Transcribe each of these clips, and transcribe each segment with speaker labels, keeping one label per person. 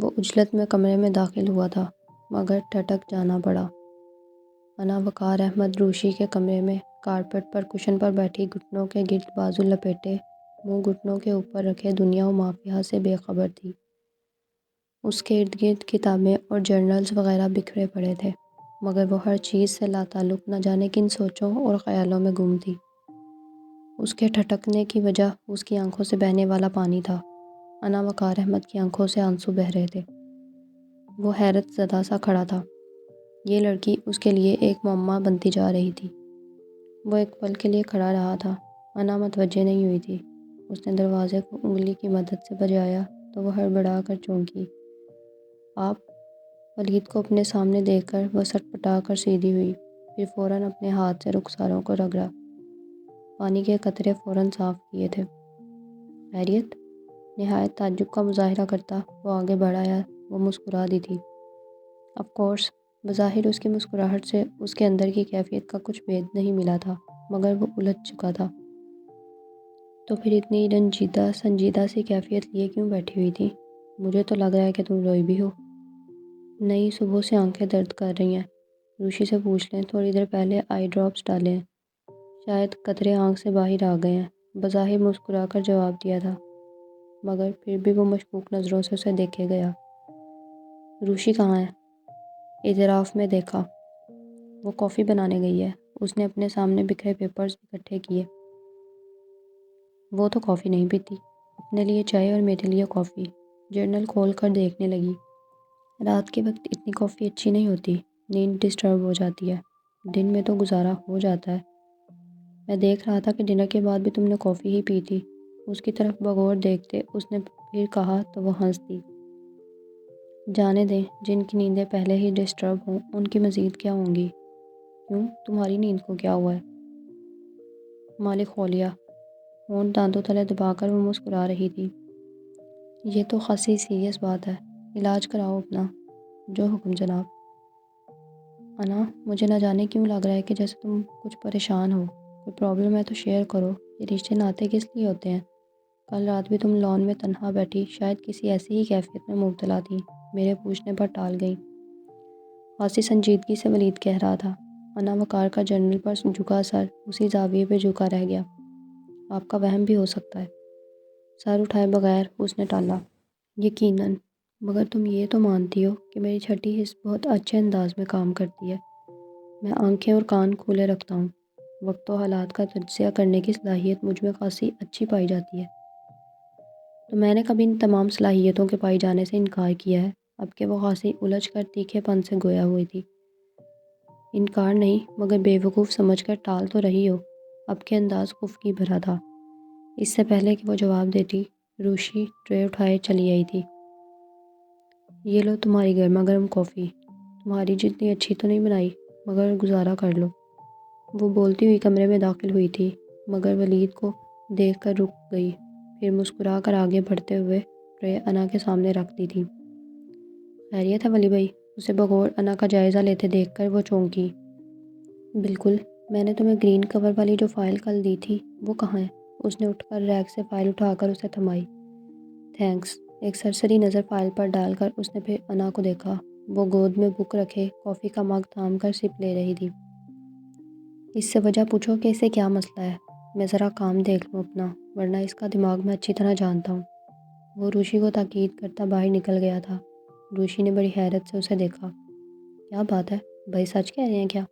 Speaker 1: وہ عجلت میں کمرے میں داخل ہوا تھا مگر ٹھٹک جانا پڑا۔ انا وقار احمد روشی کے کمرے میں کارپٹ پر کشن پر بیٹھی، گھٹنوں کے گرد بازو لپیٹے، منہ گھٹنوں کے اوپر رکھے دنیا و مافیہا سے بے خبر تھی۔ اس کے ارد گرد کتابیں اور جرنلز وغیرہ بکھرے پڑے تھے، مگر وہ ہر چیز سے لاتعلق نہ جانے کن سوچوں اور خیالوں میں گم تھی۔ اس کے ٹھٹکنے کی وجہ اس کی آنکھوں سے بہنے والا پانی تھا۔ انا وقار احمد کی آنکھوں سے آنسو بہہ رہے تھے۔ وہ حیرت زدہ سا کھڑا تھا۔ یہ لڑکی اس کے لیے ایک معمہ بنتی جا رہی تھی۔ وہ ایک پل کے لیے کھڑا رہا تھا۔ انا متوجہ نہیں ہوئی تھی۔ اس نے دروازے کو انگلی کی مدد سے بجایا تو وہ ہڑبڑا کر چونکی۔ آپ؟ ولید کو اپنے سامنے دیکھ کر وہ سٹ پٹا کر سیدھی ہوئی، پھر فوراً اپنے ہاتھ سے رخساروں کو رگڑا۔ پانی کے قطرے فوراً صاف کیے تھے۔ خیریت؟ نہایت تعجب کا مظاہرہ کرتا وہ آگے بڑھ آیا۔ وہ مسکرا دی تھی۔ Of course. بظاہر اس کی مسکراہٹ سے اس کے اندر کی کیفیت کا کچھ بھید نہیں ملا تھا، مگر وہ الجھ چکا تھا۔ تو پھر اتنی رنجیدہ سنجیدہ سی کیفیت لیے کیوں بیٹھی ہوئی تھی؟ مجھے تو لگ رہا ہے کہ تم روئی بھی ہو۔ نہیں، صبح سے آنکھیں درد کر رہی ہیں۔ روشی سے پوچھ لیں، تھوڑی دیر پہلے آئی ڈراپس ڈالے ہیں۔ شاید قطرے آنکھ سے باہر آ گئے ہیں، بظاہر مسکرا کر جواب دیا تھا، مگر پھر بھی وہ مشکوک نظروں سے اسے دیکھے گیا۔ روشی کہاں ہے؟ اعتراف میں دیکھا۔ وہ کافی بنانے گئی ہے۔ اس نے اپنے سامنے بکھرے پیپرز اکٹھے کیے۔ وہ تو کافی نہیں پیتی۔ اپنے لیے چائے اور میرے لیے کافی۔ جرنل کھول کر دیکھنے لگی۔ رات کے وقت اتنی کافی اچھی نہیں ہوتی، نیند ڈسٹرب ہو جاتی ہے۔ دن میں تو گزارا ہو جاتا ہے۔ میں دیکھ رہا تھا کہ ڈنر کے بعد بھی تم نے کافی ہی پی تھی۔ اس کی طرف بغور دیکھتے اس نے پھر کہا تو وہ ہنس دی۔ جانے دیں، جن کی نیندیں پہلے ہی ڈسٹرب ہوں ان کی مزید کیا ہوں گی۔ کیوں، تمہاری نیند کو کیا ہوا ہے؟ مالک خولیا۔ ہونٹ دانتوں تلے دبا کر وہ مسکرا رہی تھی۔ یہ تو خاصی سیریس بات ہے، علاج کراؤ اپنا۔ جو حکم جناب۔ انا، مجھے نہ جانے کیوں لگ رہا ہے کہ جیسے تم کچھ پریشان ہو۔ کوئی پرابلم ہے تو شیئر کرو۔ یہ رشتے ناتے کس لیے ہوتے ہیں؟ کل رات بھی تم لان میں تنہا بیٹھی شاید کسی ایسی ہی کیفیت میں مبتلا تھی، میرے پوچھنے پر ٹال گئی۔ خاصی سنجیدگی سے ولید کہہ رہا تھا۔ انا وقار کا جرنل پر جھکا سر اسی زاویے پہ جھکا رہ گیا۔ آپ کا وہم بھی ہو سکتا ہے۔ سر اٹھائے بغیر اس نے ٹالا۔ یقیناً، مگر تم یہ تو مانتی ہو کہ میری چھٹی حس بہت اچھے انداز میں کام کرتی ہے۔ میں آنکھیں اور کان کھلے رکھتا ہوں۔ وقت و حالات کا تجزیہ کرنے کی صلاحیت مجھ میں خاصی اچھی پائی جاتی ہے۔ تو میں نے کبھی ان تمام صلاحیتوں کے پائی جانے سے انکار کیا ہے؟ اب کہ وہ خاصی الجھ کر تیکھے پن سے گویا ہوئی تھی۔ انکار نہیں، مگر بے وقوف سمجھ کر ٹال تو رہی ہو۔ اب کے انداز خفگی بھرا تھا۔ اس سے پہلے کہ وہ جواب دیتی، روشی ٹرے اٹھائے چلی آئی تھی۔ یہ لو تمہاری گرما گرم کافی۔ تمہاری جتنی اچھی تو نہیں بنائی، مگر گزارا کر لو۔ وہ بولتی ہوئی کمرے میں داخل ہوئی تھی، مگر ولید کو دیکھ کر رک گئی، پھر مسکرا کر آگے بڑھتے ہوئے ٹرے انا کے سامنے رکھ دی تھی۔ خیریت ہے ولی بھائی؟ اسے بغور انا کا جائزہ لیتے دیکھ کر وہ چونکی۔ بالکل، میں نے تمہیں گرین کور والی جو فائل کل دی تھی وہ کہاں ہے؟ اس نے اٹھ کر ریک سے فائل اٹھا کر اسے تھمائی۔ تھینکس۔ ایک سرسری نظر فائل پر ڈال کر اس نے پھر انا کو دیکھا۔ وہ گود میں بک رکھے کافی کا مگ تھام کر سپ لے رہی تھی۔ اس سے وجہ پوچھو کہ اسے کیا مسئلہ ہے؟ میں ذرا کام دیکھ لوں اپنا، ورنہ اس کا دماغ میں اچھی طرح جانتا ہوں۔ وہ روشی کو تاکید کرتا باہر نکل گیا تھا۔ روشی نے بڑی حیرت سے اسے دیکھا۔ کیا بات ہے، بھائی سچ کہہ رہے ہیں کیا؟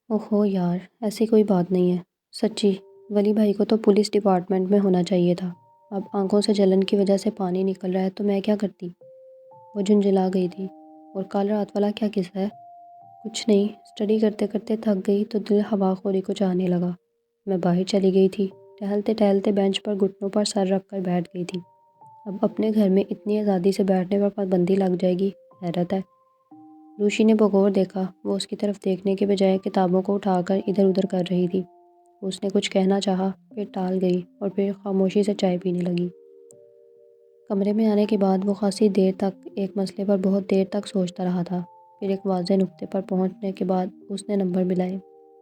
Speaker 1: اوہو یار، ایسی کوئی بات نہیں ہے۔ سچی، ولی بھائی کو تو پولیس ڈپارٹمنٹ میں ہونا چاہیے تھا۔ اب آنکھوں سے جلن کی وجہ سے پانی نکل رہا ہے تو میں کیا کرتی؟ وہ جھنجھلا گئی تھی۔ اور کل رات والا کیا قصہ ہے؟ کچھ نہیں، اسٹڈی کرتے کرتے تھک گئی تو دل ہوا خوری کو چاہنے لگا۔ میں باہر چلی گئی تھی، ٹہلتے ٹہلتے بینچ پر گھٹنوں پر سر رکھ کر بیٹھ گئی تھی۔ اب اپنے گھر میں اتنی آزادی سے بیٹھنے پر پابندی لگ جائے گی، حیرت ہے۔ روشی نے بغور دیکھا۔ وہ اس کی طرف دیکھنے کے بجائے کتابوں کو اٹھا کر ادھر ادھر کر رہی تھی۔ اس نے کچھ کہنا چاہا، پھر ٹال گئی اور پھر خاموشی سے چائے پینے لگی۔ کمرے میں آنے کے بعد وہ خاصی دیر تک ایک مسئلے پر بہت دیر تک سوچتا رہا تھا۔ پھر ایک واضح نقطے پر پہنچنے کے بعد اس نے نمبر ملائے۔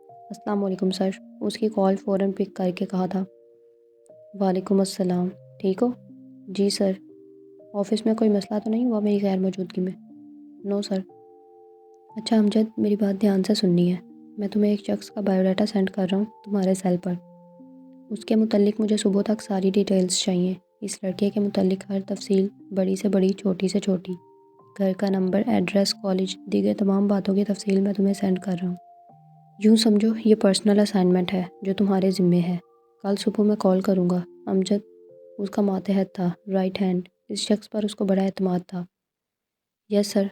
Speaker 1: السلام علیکم سر۔ اس کی کال فوراً پک کر کے کہا تھا۔ وعلیکم السلام، ٹھیک ہو؟ جی سر۔ آفس میں کوئی مسئلہ تو نہیں ہوا میری غیر موجودگی میں؟ نو سر۔ اچھا امجد، میری بات دھیان سے سننی ہے۔ میں تمہیں ایک شخص کا بایو ڈاٹا سینڈ کر رہا ہوں تمہارے سیل پر۔ اس کے متعلق مجھے صبح تک ساری ڈیٹیلز چاہیے۔ اس لڑکے کے متعلق ہر تفصیل، بڑی سے بڑی، چھوٹی سے چھوٹی، گھر کا نمبر، ایڈریس، کالج، دیگر تمام باتوں کی تفصیل میں تمہیں سینڈ کر رہا ہوں۔ یوں سمجھو یہ پرسنل اسائنمنٹ ہے جو تمہارے ذمے ہے۔ کل صبح میں کال کروں گا۔ امجد اس کا ماتحت تھا، رائٹ ہینڈ۔ اس شخص پر اس کو بڑا اعتماد تھا۔ یس سر،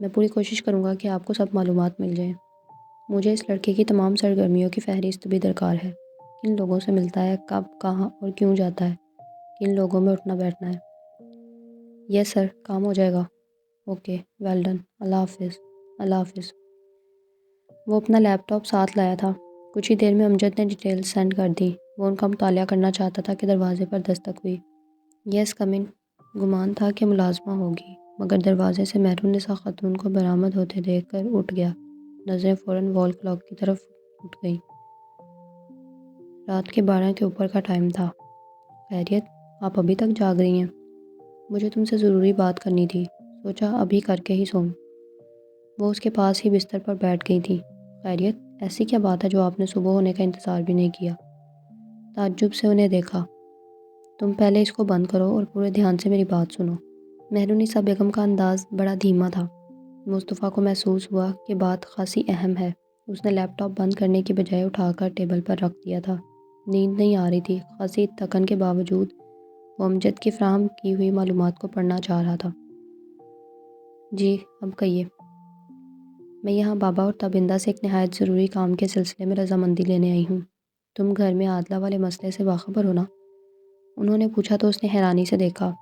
Speaker 1: میں پوری کوشش کروں گا کہ آپ کو سب معلومات مل جائیں۔ مجھے اس لڑکے کی تمام سرگرمیوں کی فہرست بھی درکار ہے۔ کن لوگوں سے ملتا ہے، کب، کہاں اور کیوں جاتا ہے، کن لوگوں میں اٹھنا بیٹھنا ہے۔ یس سر، کام ہو جائے گا۔ Okay, well done. اللہ حافظ۔ اللہ حافظ۔ وہ اپنا لیپ ٹاپ ساتھ لایا تھا۔ کچھ ہی دیر میں امجد نے ڈیٹیلز سینڈ کر دی۔ وہ ان کا مطالعہ کرنا چاہتا تھا کہ دروازے پر دستک ہوئی۔ یس کم ان۔ گمان تھا کہ ملازمہ ہوگی، مگر دروازے سے محرون نساء خاتون کو برآمد ہوتے دیکھ کر اٹھ گیا۔ نظریں فوراً وال کلاک کی طرف اٹھ گئیں۔ رات کے 12 کے اوپر کا ٹائم تھا۔ خیریت، آپ ابھی تک جاگ رہی ہیں؟ مجھے تم سے ضروری بات کرنی تھی، سوچا ابھی کر کے ہی سوؤں۔ وہ اس کے پاس ہی بستر پر بیٹھ گئی تھی۔ خیریت، ایسی کیا بات ہے جو آپ نے صبح ہونے کا انتظار بھی نہیں کیا؟ تعجب سے انہیں دیکھا۔ تم پہلے اس کو بند کرو اور پورے دھیان سے میری بات سنو۔ مہرونیسا بیگم کا انداز بڑا دھیما تھا۔ مصطفیٰ کو محسوس ہوا کہ بات خاصی اہم ہے۔ اس نے لیپ ٹاپ بند کرنے کی بجائے اٹھا کر ٹیبل پر رکھ دیا تھا۔ نیند نہیں آ رہی تھی، خاصی تھکن کے باوجود وہ امجد کی فراہم کی ہوئی معلومات کو پڑھنا چاہ رہا تھا۔ جی، اب کہیے۔ میں یہاں بابا اور تابندہ سے ایک نہایت ضروری کام کے سلسلے میں رضامندی لینے آئی ہوں۔ تم گھر میں عادلہ والے مسئلے سے باخبر ہو نا؟ انہوں نے پوچھا تو اس نے حیرانی سے دیکھا۔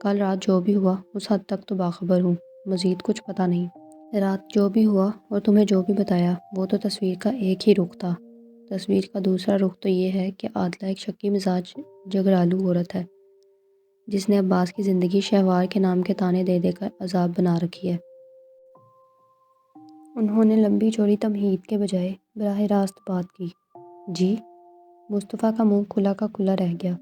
Speaker 1: کل رات جو بھی ہوا اس حد تک تو باخبر ہوں، مزید کچھ پتہ نہیں۔ رات جو بھی ہوا اور تمہیں جو بھی بتایا وہ تو تصویر کا ایک ہی رخ تھا۔ تصویر کا دوسرا رخ تو یہ ہے کہ عادلہ ایک شکی مزاج جگرالو عورت ہے، جس نے عباس کی زندگی شہوار کے نام کے طعنے دے دے کر عذاب بنا رکھی ہے۔ انہوں نے لمبی چوڑی تمہید کے بجائے براہ راست بات کی۔ جی؟ مصطفیٰ کا منہ کھلا کا کھلا رہ گیا۔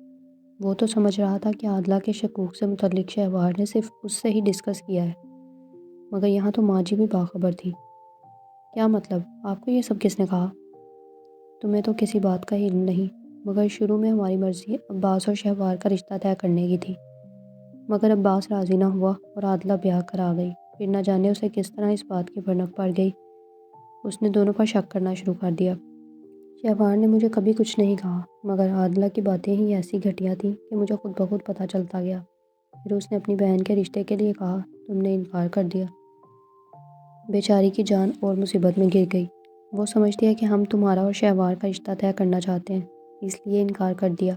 Speaker 1: وہ تو سمجھ رہا تھا کہ عادلہ کے شکوک سے متعلق شہوار نے صرف اس سے ہی ڈسکس کیا ہے، مگر یہاں تو ماں جی بھی باخبر تھی۔ کیا مطلب؟ آپ کو یہ سب کس نے کہا؟ تمہیں تو کسی بات کا ہی علم نہیں، مگر شروع میں ہماری مرضی عباس اور شہوار کا رشتہ طے کرنے کی تھی، مگر عباس راضی نہ ہوا اور عادلہ بیاہ کر آ گئی۔ پھر نہ جانے اسے کس طرح اس بات کی بھنک پڑ گئی، اس نے دونوں پر شک کرنا شروع کر دیا۔ شہوار نے مجھے کبھی کچھ نہیں کہا، مگر عادلہ کی باتیں ہی ایسی گھٹیا تھیں کہ مجھے خود بخود پتہ چلتا گیا۔ پھر اس نے اپنی بہن کے رشتے کے لیے کہا، تم نے انکار کر دیا۔ بیچاری کی جان اور مصیبت میں گر گئی۔ وہ سمجھتی ہے کہ ہم تمہارا اور شہوار کا رشتہ طے کرنا چاہتے ہیں، اس لیے انکار کر دیا۔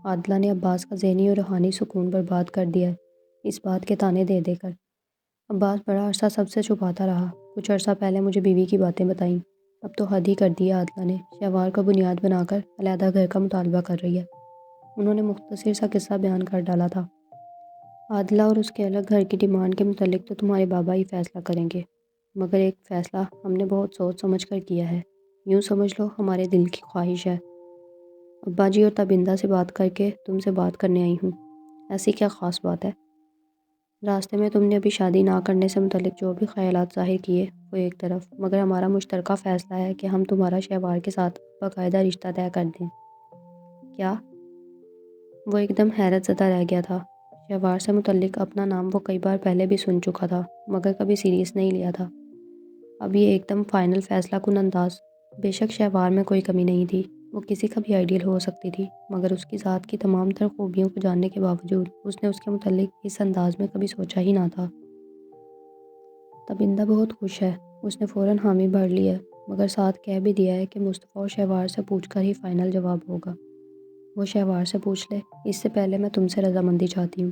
Speaker 1: عادلہ نے عباس کا ذہنی اور روحانی سکون برباد کر دیا ہے، اس بات کے طعنے دے دے کر۔ عباس بڑا عرصہ سب سے چھپاتا رہا، کچھ عرصہ پہلے مجھے بیوی کی باتیں بتائیں، اب تو حد ہی کر دی ہے عادلہ نے، شہوار کا بنیاد بنا کر علیحدہ گھر کا مطالبہ کر رہی ہے۔ انہوں نے مختصر سا قصہ بیان کر ڈالا تھا۔ عادلہ اور اس کے الگ گھر کی ڈیمانڈ کے متعلق تو تمہارے بابا ہی فیصلہ کریں گے، مگر ایک فیصلہ ہم نے بہت سوچ سمجھ کر کیا ہے، یوں سمجھ لو ہمارے دل کی خواہش ہے۔ ابا جی اور تابندہ سے بات کر کے تم سے بات کرنے آئی ہوں۔ ایسی کیا خاص بات ہے؟ راستے میں تم نے ابھی شادی نہ کرنے سے متعلق جو بھی خیالات ظاہر کیے وہ ایک طرف، مگر ہمارا مشترکہ فیصلہ ہے کہ ہم تمہارا شہوار کے ساتھ باقاعدہ رشتہ طے کر دیں۔ کیا؟ وہ ایک دم حیرت زدہ رہ گیا تھا۔ شہوار سے متعلق اپنا نام وہ کئی بار پہلے بھی سن چکا تھا، مگر کبھی سیریس نہیں لیا تھا۔ اب یہ ایک دم فائنل فیصلہ کن انداز۔ بے شک شہوار میں کوئی کمی نہیں تھی، وہ کسی کا بھی آئیڈیل ہو سکتی تھی، مگر اس کی ذات کی تمام تر خوبیوں کو جاننے کے باوجود اس نے اس کے متعلق اس انداز میں کبھی سوچا ہی نہ تھا۔ تابندہ بہت خوش ہے، اس نے فوراً حامی بھر لی ہے، مگر ساتھ کہہ بھی دیا ہے کہ مصطفیٰ اور شہوار سے پوچھ کر ہی فائنل جواب ہوگا۔ وہ شہوار سے پوچھ لے، اس سے پہلے میں تم سے رضامندی چاہتی ہوں۔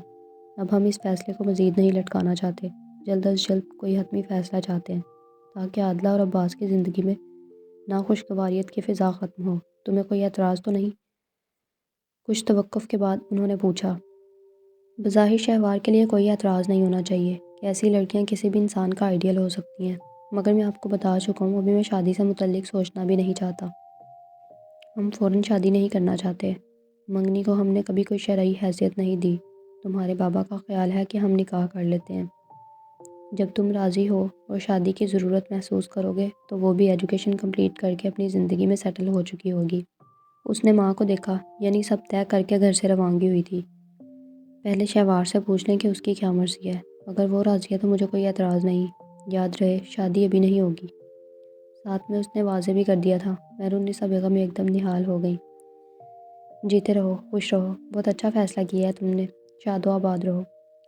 Speaker 1: اب ہم اس فیصلے کو مزید نہیں لٹکانا چاہتے، جلد از جلد کوئی حتمی فیصلہ چاہتے ہیں، تاکہ عادلہ اور عباس کی زندگی میں ناخوشگواریت کی فضا ختم ہو۔ تمہیں کوئی اعتراض تو نہیں؟ کچھ توقف کے بعد انہوں نے پوچھا۔ بظاہر شہوار کے لیے کوئی اعتراض نہیں ہونا چاہیے کہ ایسی لڑکیاں کسی بھی انسان کا آئیڈیل ہو سکتی ہیں، مگر میں آپ کو بتا چکا ہوں ابھی میں شادی سے متعلق سوچنا بھی نہیں چاہتا۔ ہم فوراً شادی نہیں کرنا چاہتے، منگنی کو ہم نے کبھی کوئی شرعی حیثیت نہیں دی۔ تمہارے بابا کا خیال ہے کہ ہم نکاح کر لیتے ہیں۔ جب تم راضی ہو اور شادی کی ضرورت محسوس کرو گے تو وہ بھی ایجوکیشن کمپلیٹ کر کے اپنی زندگی میں سیٹل ہو چکی ہوگی۔ اس نے ماں کو دیکھا، یعنی سب طے کر کے گھر سے روانگی ہوئی تھی۔ پہلے شہوار سے پوچھ لیں کہ اس کی کیا مرضی ہے، اگر وہ راضی ہے تو مجھے کوئی اعتراض نہیں، یاد رہے شادی ابھی نہیں ہوگی۔ ساتھ میں اس نے واضح بھی کر دیا تھا۔ مہرالنساء بیگم ایک دم نہال ہو گئی۔ جیتے رہو، خوش رہو، بہت اچھا فیصلہ کیا ہے تم نے، شاد و آباد رہو۔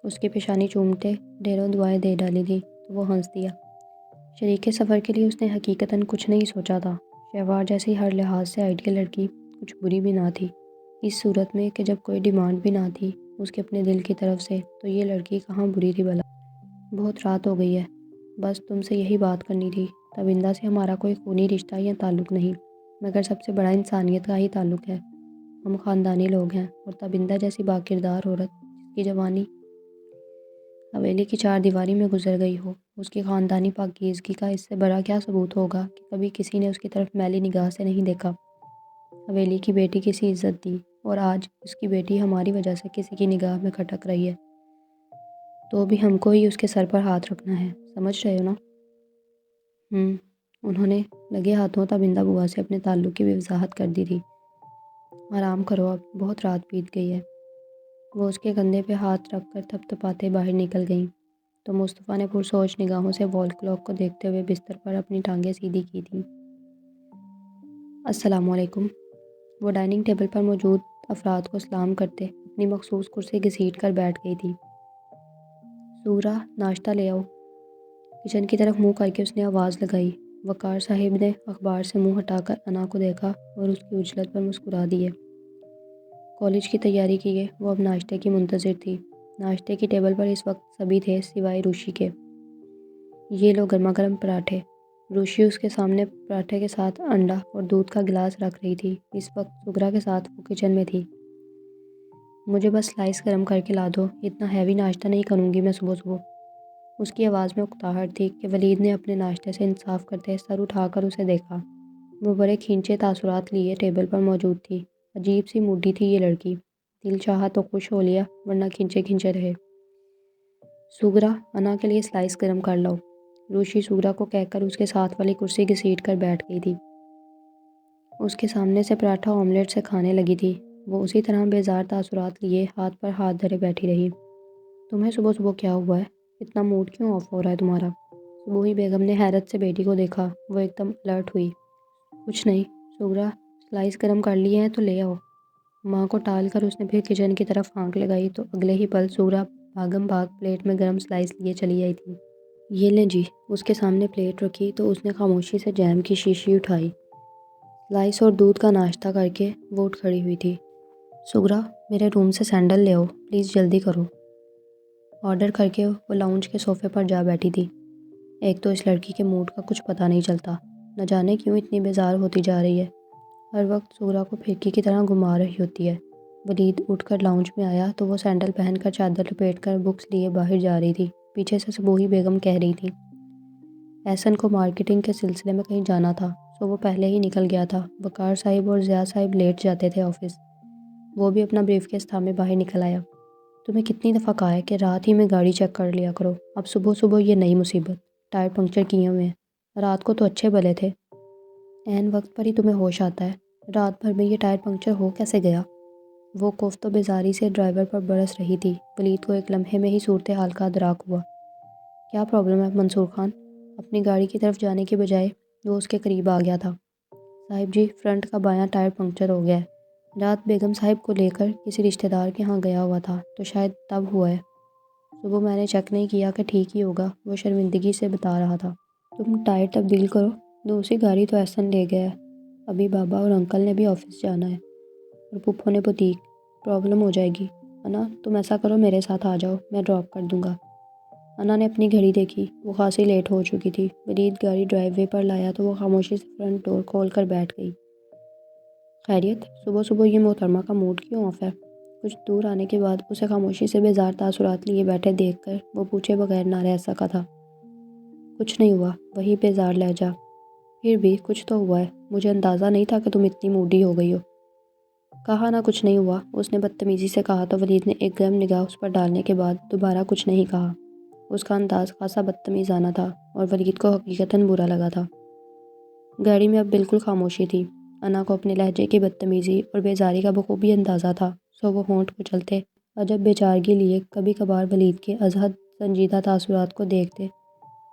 Speaker 1: اس کی پیشانی چومتے ڈھیروں دعائیں دے ڈالی تھی تو وہ ہنس دیا۔ شریک سفر کے لیے اس نے حقیقتاً کچھ نہیں سوچا تھا۔ شہوار جیسی ہر لحاظ سے آئیڈیل لڑکی کچھ بری بھی نہ تھی۔ اس صورت میں کہ جب کوئی ڈیمانڈ بھی نہ تھی اس کے اپنے دل کی طرف سے، تو یہ لڑکی کہاں بری تھی بھلا۔ بہت رات ہو گئی ہے، بس تم سے یہی بات کرنی تھی۔ تبندہ سے ہمارا کوئی خونی رشتہ یا تعلق نہیں، مگر سب سے بڑا انسانیت کا ہی تعلق ہے۔ ہم خاندانی لوگ ہیں، اور تبندہ جیسی باکردار عورت جس کی جوانی حویلی کی چار دیواری میں گزر گئی ہو، اس کی خاندانی پاکیزگی کا اس سے بڑا کیا ثبوت ہوگا کہ کبھی کسی نے اس کی طرف میلی نگاہ سے نہیں دیکھا۔ حویلی کی بیٹی کسی عزت دی، اور آج اس کی بیٹی ہماری وجہ سے کسی کی نگاہ میں کھٹک رہی ہے، تو بھی ہم کو ہی اس کے سر پر ہاتھ رکھنا ہے، سمجھ رہے ہو نا؟ انہوں نے لگے ہاتھوں تبندہ بوا سے اپنے تعلق کی بھی وضاحت کر دی تھی۔ آرام کرو، اب بہت رات بیت گئی ہے۔ وہ اس کے کندھے پہ ہاتھ رکھ کر تھپ تھپاتے باہر نکل گئیں تو مصطفیٰ نے پرسوچ نگاہوں سے وال کلاک کو دیکھتے ہوئے بستر پر اپنی ٹانگیں سیدھی کی تھیں۔ السلام علیکم۔ وہ ڈائننگ ٹیبل پر موجود افراد کو سلام کرتے اپنی مخصوص کرسی گھسیٹ کر بیٹھ گئی تھی۔ سورا، ناشتہ لے آؤ۔ کچن کی طرف منہ کر کے اس نے آواز لگائی۔ وقار صاحب نے اخبار سے منہ ہٹا کر انا کو دیکھا اور اس کی عجلت پر مسکرا دیے۔ کالج کی تیاری کیے وہ اب ناشتے کی منتظر تھی۔ ناشتے کی ٹیبل پر اس وقت سبھی تھے سوائے روشی کے۔ یہ لو گرما گرم پراٹھے۔ روشی اس کے سامنے پراٹھے کے ساتھ انڈا اور دودھ کا گلاس رکھ رہی تھی۔ اس وقت سغرا کے ساتھ وہ کچن میں تھی۔ مجھے بس سلائس گرم کر کے لا دو، اتنا ہیوی ناشتہ نہیں کروں گی میں صبح صبح۔ اس کی آواز میں اکتاہٹ تھی کہ ولید نے اپنے ناشتے سے انصاف کرتے سر اٹھا کر اسے دیکھا۔ وہ بڑے کھینچے تاثرات لیے ٹیبل پر موجود تھی۔ عجیب سی موڈی تھی یہ لڑکی، دل چاہا تو خوش ہو لیا ورنہ کھنچے کھنچے رہے۔ سغرا، انا کے لیے سلائس گرم کر لاؤ۔ روشی سغرا کو کہہ کر اس کے ساتھ والی کرسی گھسیٹ کر بیٹھ گئی تھی۔ اس کے سامنے سے پراٹھا آملیٹ سے کھانے لگی تھی۔ وہ اسی طرح بیزار تاثرات لیے ہاتھ پر ہاتھ دھرے بیٹھی رہی۔ تمہیں صبح صبح کیا ہوا ہے؟ اتنا موڈ کیوں آف ہو رہا ہے تمہارا؟ صبوحی بیگم نے حیرت سے بیٹی کو دیکھا۔ وہ ایک دم الرٹ ہوئی۔ کچھ نہیں سغرا، سلائس گرم کر لیے ہیں تو لے آؤ۔ ماں کو ٹال کر اس نے پھر کچن کی طرف آنکھ لگائی تو اگلے ہی پل سغرا بھاگم بھاگ پلیٹ میں گرم سلائس لیے چلی آئی تھی۔ یہ لیں جی۔ اس کے سامنے پلیٹ رکھی تو اس نے خاموشی سے جیم کی شیشی اٹھائی۔ سلائس اور دودھ کا ناشتہ کر کے وہ اٹھ کھڑی ہوئی تھی۔ سغرا، میرے روم سے سینڈل لے آؤ پلیز، جلدی کرو۔ آرڈر کر کے وہ لاؤنج کے صوفے پر جا بیٹھی تھی۔ ایک تو اس لڑکی کے موڈ کا کچھ پتہ نہیں چلتا، نہ جانے کیوں اتنی بیزار ہوتی جا رہی ہے، ہر وقت سغرا کو پھرکی کی طرح گھما رہی ہوتی ہے۔ ولید اٹھ کر لاؤنج میں آیا تو وہ سینڈل پہن کر چادر لپیٹ کر بکس لیے باہر جا رہی تھی۔ پیچھے سے صبوحی بیگم کہہ رہی تھی احسن کو مارکیٹنگ کے سلسلے میں کہیں جانا تھا سو وہ پہلے ہی نکل گیا تھا۔ وقار صاحب اور ضیاء صاحب لیٹ جاتے تھے آفس، وہ بھی اپنا بریف کیس تھامے باہر نکل آیا۔ تمہیں کتنی دفعہ کہا ہے کہ رات ہی میں گاڑی چیک کر لیا کرو، اب صبح صبح یہ نئی مصیبت، ٹائر پنکچر کیے ہوئے ہیں، رات کو تو اچھے بھلے تھے۔ عین وقت پر ہی تمہیں ہوش آتا ہے، رات بھر میں یہ ٹائر پنکچر ہو کیسے گیا؟ وہ کوفت و بیزاری سے ڈرائیور پر برس رہی تھی۔ ولید کو ایک لمحے میں ہی صورتحال کا ادراک ہوا۔ کیا پرابلم ہے منصور خان؟ اپنی گاڑی کی طرف جانے کی بجائے وہ اس کے قریب آ گیا تھا۔ صاحب جی، فرنٹ کا بایاں ٹائر پنکچر ہو گیا ہے، رات بیگم صاحب کو لے کر کسی رشتہ دار کے ہاں گیا ہوا تھا تو شاید تب ہوا ہے۔ صبح میں نے چیک نہیں کیا کہ ٹھیک ہی ہوگا، وہ شرمندگی سے بتا رہا تھا۔ تم ٹائر تبدیل کرو، دوسری گاڑی تو احسن لے گیا ہے، ابھی بابا اور انکل نے بھی آفس جانا ہے اور پپھو نے بوتیک، پرابلم ہو جائے گی۔ انا، تم ایسا کرو میرے ساتھ آ جاؤ، میں ڈراپ کر دوں گا۔ انا نے اپنی گھڑی دیکھی، وہ خاصی لیٹ ہو چکی تھی۔ ولید گاڑی ڈرائیو وے پر لایا تو وہ خاموشی سے فرنٹ ڈور کھول کر بیٹھ گئی۔ خیریت؟ صبح صبح یہ محترمہ کا موڈ کیوں آف ہے؟ کچھ دور آنے کے بعد اسے خاموشی سے بیزار تاثرات لیے بیٹھے دیکھ کر وہ پوچھے بغیر نہ رہ سکا تھا۔ کچھ نہیں ہوا، وہی بیزار لہجہ۔ پھر بھی کچھ تو ہوا ہے، مجھے اندازہ نہیں تھا کہ تم اتنی موڈی ہو گئی ہو۔ کہا نہ کچھ نہیں ہوا، اس نے بدتمیزی سے کہا تو ولید نے ایک گرم نگاہ اس پر ڈالنے کے بعد دوبارہ کچھ نہیں کہا۔ اس کا انداز خاصا بدتمیزانہ تھا اور ولید کو حقیقتاً برا لگا تھا۔ گاڑی میں اب بالکل خاموشی تھی۔ انا کو اپنے لہجے کی بدتمیزی اور بیزاری کا بخوبی اندازہ تھا، سو وہ ہونٹ کچلتے عجب بیچارگی لیے کبھی کبھار ولید کے ازحد سنجیدہ تاثرات کو دیکھتے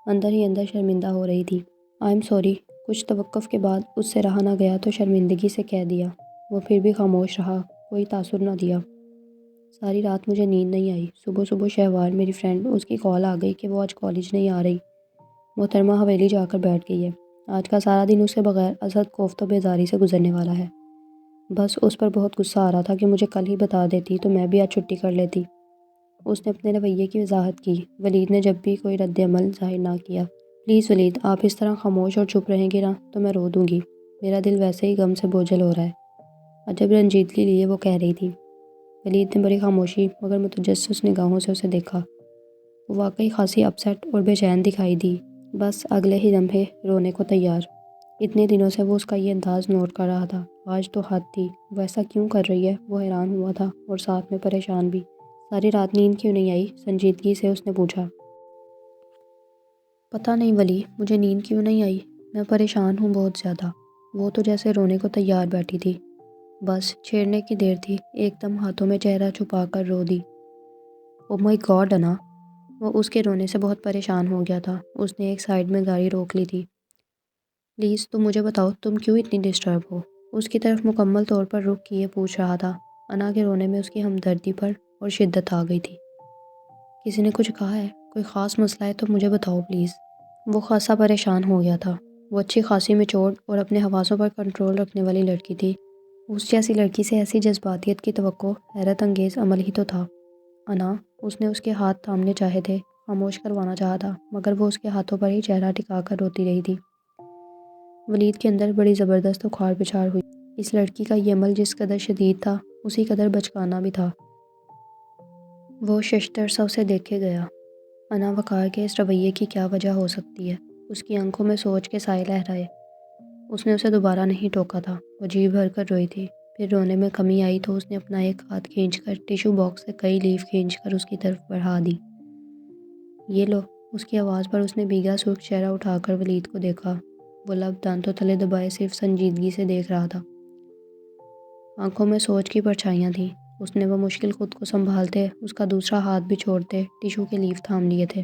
Speaker 1: اندر ہی اندر شرمندہ ہو رہی تھی۔ آئی ایم سوری، کچھ توقف کے بعد اس سے رہا نہ گیا تو شرمندگی سے کہہ دیا۔ وہ پھر بھی خاموش رہا، کوئی تاثر نہ دیا۔ ساری رات مجھے نیند نہیں آئی۔ صبح صبح شہوار میری فرینڈ، اس کی کال آ گئی کہ وہ آج کالج نہیں آ رہی۔ محترمہ حویلی جا کر بیٹھ گئی ہے۔ آج کا سارا دن اس کے بغیر ازحد کوفت و بیزاری سے گزرنے والا ہے۔ بس اس پر بہت غصہ آ رہا تھا کہ مجھے کل ہی بتا دیتی تو میں بھی آج چھٹی کر لیتی۔ اس نے اپنے رویے کی وضاحت کی۔ ولید نے جب بھی کوئی رد عمل ظاہر نہ کیا۔ پلیز ولید، آپ اس طرح خاموش اور چپ رہیں گے نا تو میں رو دوں گی۔ میرا دل ویسے ہی غم سے بوجھل ہو رہا ہے۔ عجب رنجیدگی لیے وہ کہہ رہی تھی۔ ولید نے بڑی خاموشی مگر متجسس نگاہوں سے اسے دیکھا۔ وہ واقعی خاصی اپسیٹ اور بے چین دکھائی دی، بس اگلے ہی لمحے رونے کو تیار۔ اتنے دنوں سے وہ اس کا یہ انداز نوٹ کر رہا تھا، آج تو حد تھی۔ وہ ایسا کیوں کر رہی ہے؟ وہ حیران ہوا تھا اور ساتھ میں پریشان بھی۔ ساری رات نیند کیوں نہیں آئی؟ سنجیدگی سے اس نے پوچھا۔ پتہ نہیں ولی، مجھے نیند کیوں نہیں آئی، میں پریشان ہوں بہت زیادہ۔ وہ تو جیسے رونے کو تیار بیٹھی تھی، بس چھیڑنے کی دیر تھی، ایک دم ہاتھوں میں چہرہ چھپا کر رو دی۔ او مائی گاڈ انا! وہ اس کے رونے سے بہت پریشان ہو گیا تھا۔ اس نے ایک سائیڈ میں گاڑی روک لی تھی۔ پلیز تم مجھے بتاؤ تم کیوں اتنی ڈسٹرب ہو؟ اس کی طرف مکمل طور پر رخ کیے پوچھ رہا تھا۔ انا کے رونے میں اس کی ہمدردی پر اور شدت آ گئی تھی۔ کسی نے کچھ کہا ہے؟ کوئی خاص مسئلہ ہے تو مجھے بتاؤ پلیز۔ وہ خاصا پریشان ہو گیا تھا۔ وہ اچھی خاصی میچورڈ اور اپنے حواسوں پر کنٹرول رکھنے والی لڑکی تھی۔ اس جیسی لڑکی سے ایسی جذباتیت کی توقع حیرت انگیز عمل ہی تو تھا۔ انا، اس نے اس کے ہاتھ تھامنے چاہے تھے، خاموش کروانا چاہا تھا، مگر وہ اس کے ہاتھوں پر ہی چہرہ ٹکا کر روتی رہی تھی۔ ولید کے اندر بڑی زبردست اکھاڑ پچھاڑ ہوئی۔ اس لڑکی کا یہ عمل جس قدر شدید تھا، اسی قدر بچکانہ بھی تھا۔ وہ ششدر سا اسے دیکھے گیا۔ انا وقار کے اس رویے کی کیا وجہ ہو سکتی ہے؟ اس کی آنکھوں میں سوچ کے سائے لہرائے۔ اس نے اسے دوبارہ نہیں ٹوکا تھا۔ وہ جی بھر کر روئی تھی۔ پھر رونے میں کمی آئی تو اس نے اپنا ایک ہاتھ کھینچ کر ٹیشو باکس سے کئی لیف کھینچ کر اس کی طرف بڑھا دی۔ یہ لو۔ اس کی آواز پر اس نے بھیگا سرخ چہرہ اٹھا کر ولید کو دیکھا۔ وہ لب دانتوں تلے دبائے صرف سنجیدگی سے دیکھ رہا تھا۔ آنکھوں میں سوچ کی پرچھائیاں تھیں۔ اس نے بمشکل خود کو سنبھالتے اس کا دوسرا ہاتھ بھی چھوڑتے ٹیشو کے لیف تھام لیے تھے۔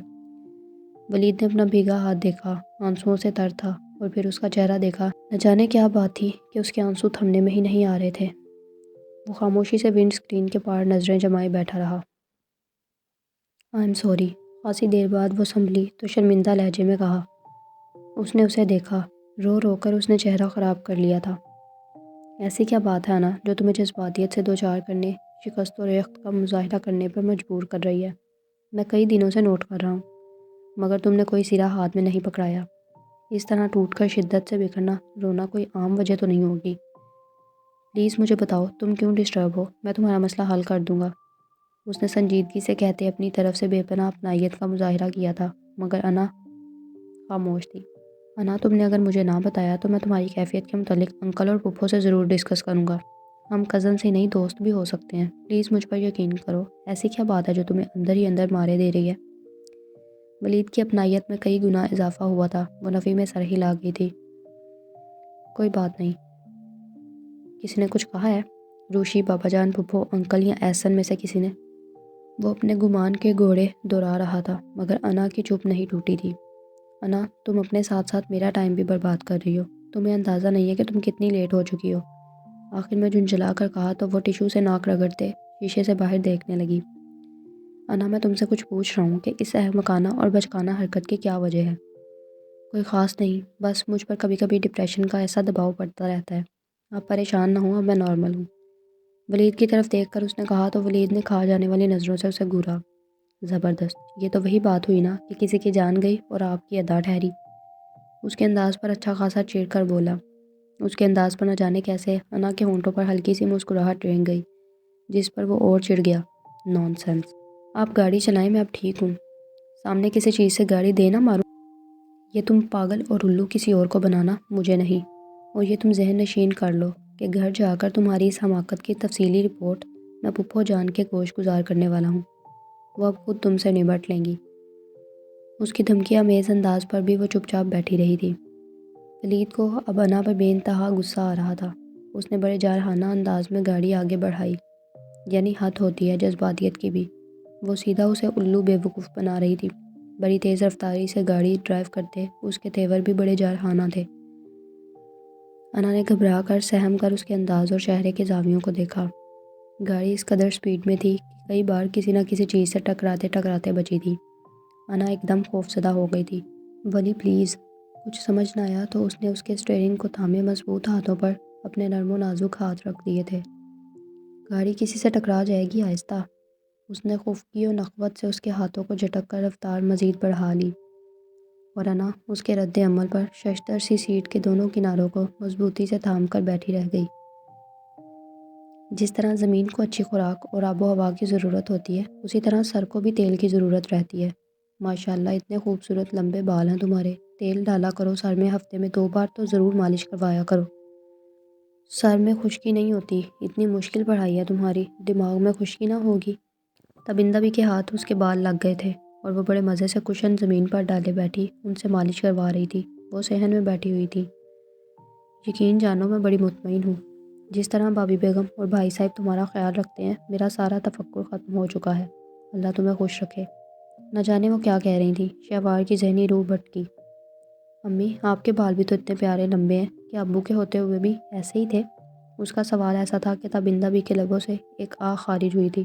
Speaker 1: ولید نے اپنا بھیگا ہاتھ دیکھا، آنسوؤں سے تر تھا، اور پھر اس کا چہرہ دیکھا۔ نہ جانے کیا بات تھی کہ اس کے آنسو تھمنے میں ہی نہیں آ رہے تھے۔ وہ خاموشی سے ونڈ اسکرین کے پار نظریں جمائے بیٹھا رہا۔ I am sorry. خاصی دیر بعد وہ سنبھلی تو شرمندہ لہجے میں کہا۔ اس نے اسے دیکھا۔ رو رو کر اس نے چہرہ خراب کر لیا تھا۔ ایسی کیا بات ہے انا جو تمہیں جذباتیت سے دوچار کرنے، شکست و ریخت کا مظاہرہ کرنے پر مجبور کر رہی ہے؟ میں کئی دنوں سے نوٹ کر رہا ہوں، مگر تم نے کوئی سرا ہاتھ میں نہیں پکڑایا۔ اس طرح ٹوٹ کر شدت سے بکھرنا، رونا کوئی عام وجہ تو نہیں ہوگی۔ پلیز مجھے بتاؤ تم کیوں ڈسٹرب ہو، میں تمہارا مسئلہ حل کر دوں گا۔ اس نے سنجیدگی سے کہتے اپنی طرف سے بے پناہ اپنائیت کا مظاہرہ کیا تھا، مگر انا خاموش تھی۔ انا، تم نے اگر مجھے نہ بتایا تو میں تمہاری کیفیت کے متعلق انکل اور پھپھو سے ضرور ڈسکس کروں گا۔ ہم کزنس ہی نہیں دوست بھی ہو سکتے ہیں۔ پلیز مجھ پر یقین کرو۔ ایسی کیا بات ہے جو تمہیں اندر ہی اندر مارے دے رہی ہے؟ ولید کی اپنائیت میں کئی گنا اضافہ ہوا تھا۔ وہ نفی میں سر ہلا گئی تھی۔ کوئی بات نہیں۔ کسی نے کچھ کہا ہے؟ روشی، بابا جان، پھپھو، انکل یا احسن میں سے کسی نے؟ وہ اپنے گمان کے گھوڑے دوڑا رہا تھا، مگر انا کی چپ نہیں ٹوٹی تھی۔ انا، تم اپنے ساتھ ساتھ میرا ٹائم بھی برباد کر رہی ہو۔ تمہیں اندازہ نہیں ہے کہ تم کتنی لیٹ ہو چکی ہو۔ آخر میں جھنجھلا کر کہا تو وہ ٹیشو سے ناک رگڑتے شیشے سے باہر دیکھنے لگی۔ انا، میں تم سے کچھ پوچھ رہا ہوں کہ اس احمقانہ اور بچکانہ حرکت کی کیا وجہ ہے؟ کوئی خاص نہیں، بس مجھ پر کبھی کبھی ڈپریشن کا ایسا دباؤ پڑتا رہتا ہے۔ آپ پریشان نہ ہوں، اب میں نارمل ہوں۔ ولید کی طرف دیکھ کر اس نے کہا تو ولید نے کھا جانے والی نظروں سے اسے گھورا۔ زبردست، یہ تو وہی بات ہوئی نا کہ کسی کی جان گئی اور آپ کی ادا ٹھہری۔ اس کے انداز پر اچھا خاصا چڑ کر بولا۔ اس کے انداز پر نہ جانے کیسے انا کے ہونٹوں پر ہلکی سی مسکراہٹ رنگ گئی، جس پر وہ اور چڑ گیا۔ نان سینس! آپ گاڑی چلائیں، میں اب ٹھیک ہوں۔ سامنے کسی چیز سے گاڑی دے نہ ماروں۔ یہ تم پاگل اور الو کسی اور کو بنانا، مجھے نہیں، اور یہ تم ذہن نشین کر لو کہ گھر جا کر تمہاری اس حماقت کی تفصیلی رپورٹ میں پھپھو جان کے گوش گزار کرنے والا ہوں۔ وہ اب خود تم سے نمٹ لیں گی۔ اس کی دھمکی آمیز انداز پر بھی وہ چپ چاپ بیٹھی رہی تھی۔ ولید کو اب انا پر بے انتہا غصہ آ رہا تھا۔ اس نے بڑے جارحانہ انداز میں گاڑی آگے بڑھائی، یعنی حد ہوتی ہے جذباتیت کی بھی۔ وہ سیدھا اسے الو بے وقوف بنا رہی تھی۔ بڑی تیز رفتاری سے گاڑی ڈرائیو کرتے اس کے تیور بھی بڑے جارحانہ تھے۔ انا نے گھبرا کر سہم کر اس کے انداز اور چہرے کے زاویوں کو دیکھا۔ گاڑی اس قدر سپیڈ میں تھی کہ کئی بار کسی نہ کسی چیز سے ٹکراتے ٹکراتے بچی تھی۔ انا ایک دم خوفزدہ ہو گئی تھی۔ ولی پلیز۔ کچھ سمجھ نہ آیا تو اس نے اس کے اسٹیئرنگ کو تھامے مضبوط ہاتھوں پر اپنے نرم و نازک ہاتھ رکھ دیے تھے۔ گاڑی کسی سے ٹکرا جائے گی آہستہ۔ اس نے خفگی و نخوت سے اس کے ہاتھوں کو جھٹک کر رفتار مزید بڑھا لی، اور انا اس کے رد عمل پر ششدر سی سیٹ کے دونوں کناروں کو مضبوطی سے تھام کر بیٹھی رہ گئی۔ جس طرح زمین کو اچھی خوراک اور آب و ہوا کی ضرورت ہوتی ہے، اسی طرح سر کو بھی تیل کی ضرورت رہتی ہے۔ ماشاءاللہ اتنے خوبصورت لمبے بال ہیں تمہارے۔ تیل ڈالا کرو سر میں، ہفتے میں 2 بار تو ضرور مالش کروایا کرو۔ سر میں خشکی نہیں ہوتی، اتنی مشکل پڑھائی ہے تمہاری، دماغ میں خشکی نہ ہوگی۔ تبندہ بھی کے ہاتھ اس کے بال لگ گئے تھے اور وہ بڑے مزے سے کشن زمین پر ڈالے بیٹھی ان سے مالش کروا رہی تھی۔ وہ صحن میں بیٹھی ہوئی تھی۔ یقین جانو میں بڑی مطمئن ہوں۔ جس طرح بھابھی بیگم اور بھائی صاحب تمہارا خیال رکھتے ہیں، میرا سارا تفکر ختم ہو چکا ہے۔ اللہ تمہیں خوش رکھے۔ نہ جانے وہ کیا کہہ رہی تھی، شہوار کی ذہنی روح بھٹکی۔ امی، آپ کے بال بھی تو اتنے پیارے لمبے ہیں کہ ابو کے ہوتے ہوئے بھی ایسے ہی تھے؟ اس کا سوال ایسا تھا کہ تبندہ بھی کے لبوں سے ایک آہ خارج ہوئی تھی۔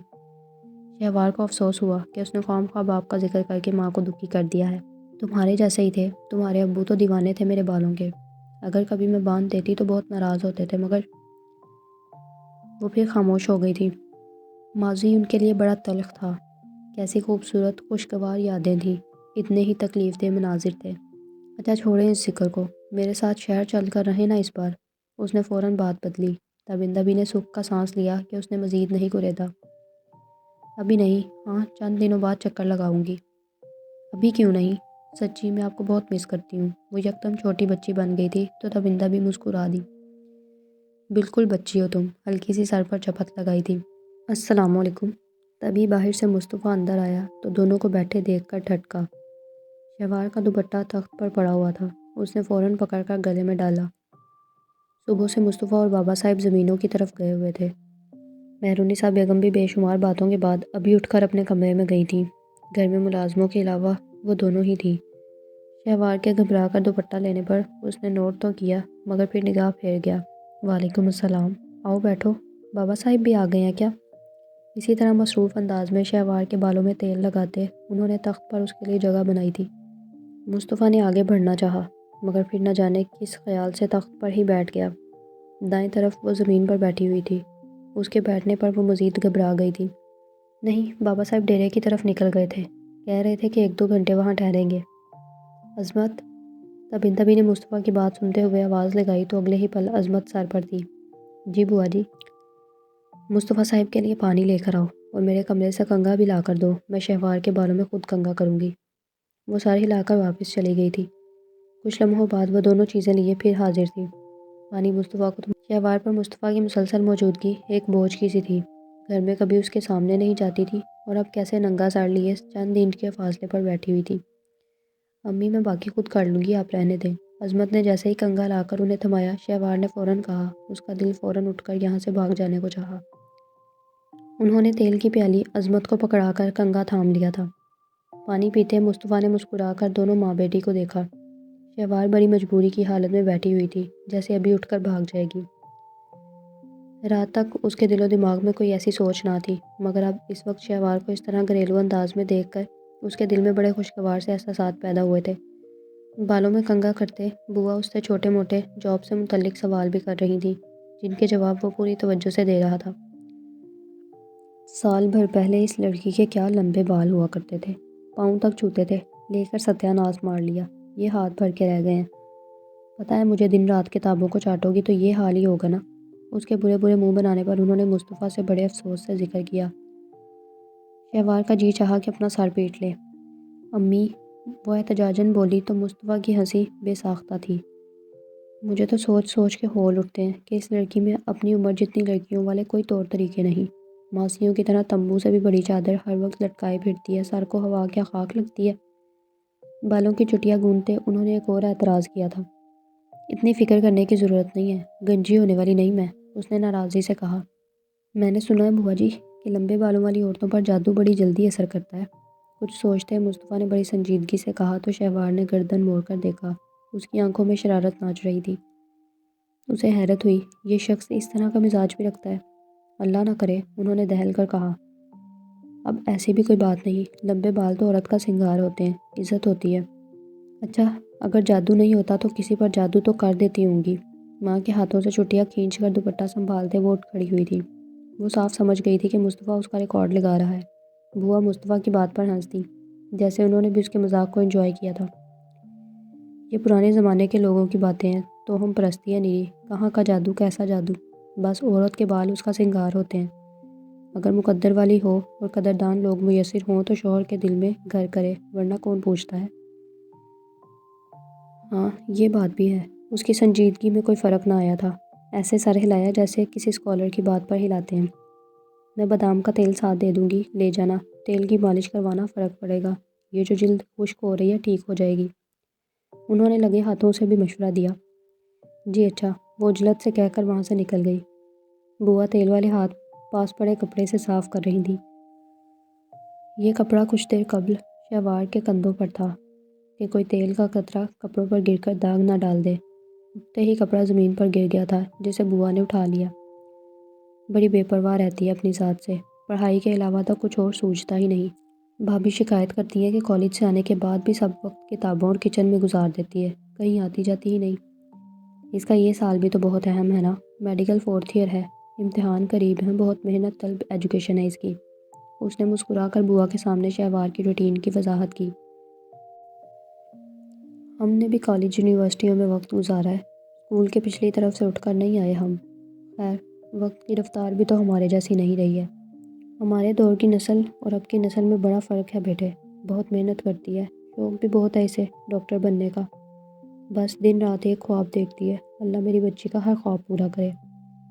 Speaker 1: شہوار کو افسوس ہوا کہ اس نے خواہ مخواہ باپ کا ذکر کر کے ماں کو دکھی کر دیا ہے۔ تمہارے جیسے ہی تھے، تمہارے ابو تو دیوانے تھے میرے بالوں کے۔ اگر کبھی میں باندھ دیتی تو بہت ناراض ہوتے تھے، مگر وہ پھر خاموش ہو گئی تھی۔ ماضی ان کے لیے بڑا تلخ تھا۔ کیسی خوبصورت خوشگوار یادیں تھیں، اتنے ہی تکلیف دہ مناظر تھے۔ اچھا چھوڑیں اس ذکر کو، میرے ساتھ شہر چل کر رہیں نا اس بار۔ اس نے فوراً بات بدلی۔ تبندہ بھی نے سکھ کا سانس لیا کہ اس نے مزید نہیں گریدا۔ ابھی نہیں، ہاں چند دنوں بعد چکر لگاؤں گی۔ ابھی کیوں نہیں؟ سچی میں آپ کو بہت مس کرتی ہوں۔ وہ یکدم چھوٹی بچی بن گئی تھی تو تبندہ بھی مسکرا دی۔ بالکل بچی ہو تم، ہلکی سی سر پر چپت لگائی تھی۔ السلام علیکم۔ تبھی باہر سے مصطفیٰ اندر آیا تو دونوں کو بیٹھے دیکھ کر ٹھٹکا۔ شہوار کا دوپٹہ تخت پر پڑا ہوا تھا، اس نے فوراً پکڑ کر گلے میں ڈالا۔ صبح سے مصطفیٰ اور بابا صاحب زمینوں کی طرف گئے ہوئے تھے۔ مہرونسا بیگم بھی بے شمار باتوں کے بعد ابھی اٹھ کر اپنے کمرے میں گئی تھیں۔ گھر میں ملازموں کے علاوہ وہ دونوں ہی تھیں۔ شہوار کے گھبرا کر دوپٹہ لینے پر اس نے نوٹ تو کیا، مگر پھر نگاہ پھیر گیا۔ وعلیکم السلام، آؤ بیٹھو۔ بابا صاحب بھی آ گئے ہیں کیا؟ اسی طرح مصروف انداز میں شہوار کے بالوں میں تیل لگاتے انہوں نے تخت پر اس کے لیے جگہ بنائی تھی۔ مصطفیٰ نے آگے بڑھنا چاہا، مگر پھر نہ جانے کس خیال سے تخت پر ہی بیٹھ گیا۔ دائیں طرف وہ زمین پر بیٹھی ہوئی تھی۔ اس کے بیٹھنے پر وہ مزید گھبرا گئی تھی۔ نہیں، بابا صاحب ڈیرے کی طرف نکل گئے تھے، کہہ رہے تھے کہ 1-2 گھنٹے وہاں ٹھہریں گے۔ عظمت؟ تبندہ بھی نے مصطفیٰ کی بات سنتے ہوئے آواز لگائی تو اگلے ہی پل عظمت سر پر تھی۔ جی بوا جی۔ مصطفیٰ صاحب کے لیے پانی لے کر آؤ، اور میرے کمرے سے کنگھا بھی لا کر دو، میں شہوار کے بالوں میں خود کنگھا کروں گی۔ وہ سر ہلا کر واپس چلی گئی تھی۔ کچھ لمحوں بعد وہ دونوں چیزیں لیے پھر حاضر تھی۔ پانی مصطفیٰ کو شہوار پر مصطفیٰ کی مسلسل موجودگی ایک بوجھ کی سی تھی۔ گھر میں کبھی اس کے سامنے نہیں جاتی تھی اور اب کیسے ننگا سر لیے چند انچ کے فاصلے پر بیٹھی ہوئی تھی۔ امی میں باقی خود کر لوں گی، آپ رہنے دیں۔ عظمت نے جیسے ہی کنگھا لا کر انہیں تھمایا، شہوار نے فوراً کہا۔ اس کا دل فوراً اٹھ کر یہاں سے بھاگ جانے کو چاہا۔ انہوں نے تیل کی پیالی عظمت کو پکڑا کر کنگھا تھام لیا تھا۔ پانی پیتے مصطفیٰ نے مسکرا کر دونوں ماں بیٹی کو دیکھا۔ شہوار بڑی مجبوری کی حالت میں بیٹھی ہوئی تھی، جیسے ابھی اٹھ کر بھاگ جائے گی۔ رات تک اس کے دل و دماغ میں کوئی ایسی سوچ نہ تھی، مگر اب اس وقت شہوار کو اس طرح گھریلو انداز میں دیکھ کر اس کے دل میں بڑے خوشگوار سے احساسات پیدا ہوئے تھے۔ بالوں میں کنگھا کرتے بوا اس سے چھوٹے موٹے جاب سے متعلق سوال بھی کر رہی تھیں، جن کے جواب وہ پوری توجہ سے دے رہا تھا۔ سال بھر پہلے اس لڑکی کے کیا لمبے بال ہوا کرتے تھے، پاؤں تک چھوتے تھے، لے کر ستیہ ناش مار لیا، یہ ہاتھ بھر کے رہ گئے ہیں۔ پتہ ہے مجھے دن رات کتابوں کو چاٹو گی تو یہ حال ہی ہوگا نا۔ اس کے برے برے منہ بنانے پر انہوں نے مصطفیٰ سے بڑے افسوس سے ذکر کیا۔ شہوار کا جی چاہا کہ اپنا سر پیٹ لے۔ امی، وہ احتجاجاً بولی تو مصطفیٰ کی ہنسی بے ساختہ تھی۔ مجھے تو سوچ سوچ کے ہول اٹھتے ہیں کہ اس لڑکی میں اپنی عمر جتنی لڑکیوں والے کوئی طور طریقے نہیں۔ ماسیوں کی طرح تمبو سے بھی بڑی چادر ہر وقت لٹکائے پھرتی ہے، سر کو ہوا کیا خاک لگتی ہے۔ بالوں کی چٹیاں گونتے انہوں نے ایک اور اعتراض کیا تھا۔ اتنی فکر کرنے کی ضرورت نہیں ہے، گنجی ہونے والی نہیں میں، اس نے ناراضی سے کہا۔ میں نے سنا ہے بوا جی کہ لمبے بالوں والی عورتوں پر جادو بڑی جلدی اثر کرتا ہے۔ کچھ سوچتے مصطفیٰ نے بڑی سنجیدگی سے کہا تو شہوار نے گردن موڑ کر دیکھا۔ اس کی آنکھوں میں شرارت ناچ رہی تھی۔ اسے حیرت ہوئی، یہ شخص اس طرح کا مزاج بھی رکھتا ہے۔ اللہ نہ کرے، انہوں نے دہل کر کہا۔ اب ایسی بھی کوئی بات نہیں، لمبے بال تو عورت کا سنگار ہوتے ہیں، عزت ہوتی ہے۔ اچھا، اگر جادو نہیں ہوتا تو کسی پر جادو تو کر دیتی ہوں گی۔ ماں کے ہاتھوں سے چٹیاں کھینچ کر دوپٹہ سنبھالتے وہ اٹھ کھڑی ہوئی تھی۔ وہ صاف سمجھ گئی تھی کہ مصطفیٰ اس کا ریکارڈ لگا رہا ہے۔ بوا مصطفیٰ کی بات پر ہنس دی، جیسے انہوں نے بھی اس کے مذاق کو انجوائے کیا تھا۔ یہ پرانے زمانے کے لوگوں کی باتیں ہیں، تو ہم پرستی ہے نیری، کہاں کا جادو، کیسا جادو، بس عورت کے بال اس کا سنگار ہوتے ہیں۔ اگر مقدر والی ہو اور قدردان لوگ میسر ہوں تو شوہر کے دل میں گھر کرے، ورنہ کون پوچھتا ہے۔ ہاں یہ بات بھی ہے۔ اس کی سنجیدگی میں کوئی فرق نہ آیا تھا، ایسے سر ہلایا جیسے کسی اسکالر کی بات پر ہلاتے ہیں۔ میں بادام کا تیل ساتھ دے دوں گی، لے جانا، تیل کی مالش کروانا، فرق پڑے گا، یہ جو جلد خشک ہو رہی ہے ٹھیک ہو جائے گی۔ انہوں نے لگے ہاتھوں سے بھی مشورہ دیا۔ جی اچھا، وہ عجلت سے کہہ کر وہاں سے نکل گئی۔ بوا تیل والے ہاتھ پاس پڑے کپڑے سے صاف کر رہی تھی۔ یہ کپڑا کچھ دیر قبل شہوار کے کندھوں پر تھا کہ کوئی تیل کا قطرہ کپڑوں پر گر کر داغ نہ ڈال دے۔ اٹھتے ہی کپڑا زمین پر گر گیا تھا، جسے بوا نے اٹھا لیا۔ بڑی بے پرواہ رہتی ہے اپنی ذات سے، پڑھائی کے علاوہ تو کچھ اور سوچتا ہی نہیں۔ بھابھی شکایت کرتی ہے کہ کالج سے آنے کے بعد بھی سب وقت کتابوں اور کچن میں گزار دیتی ہے، کہیں آتی جاتی ہی نہیں۔ اس کا یہ سال بھی تو بہت اہم ہے نا، میڈیکل 4th ایئر ہے، امتحان قریب ہیں، بہت محنت طلب ایجوکیشن ہے اس کی۔ اس نے مسکرا کر بوا کے سامنے شہوار کی روٹین کی وضاحت کی۔ ہم نے بھی کالج یونیورسٹیوں میں وقت گزارا ہے، اسکول کے پچھلی طرف سے اٹھ کر نہیں آئے ہم۔ خیر، وقت کی رفتار بھی تو ہمارے جیسی نہیں رہی ہے۔ ہمارے دور کی نسل اور اب کی نسل میں بڑا فرق ہے بیٹے، بہت محنت کرتی ہے، شوق بھی بہت ہے اسے ڈاکٹر بننے کا، بس دن رات ایک خواب دیکھتی ہے، اللہ میری بچی کا ہر خواب پورا کرے۔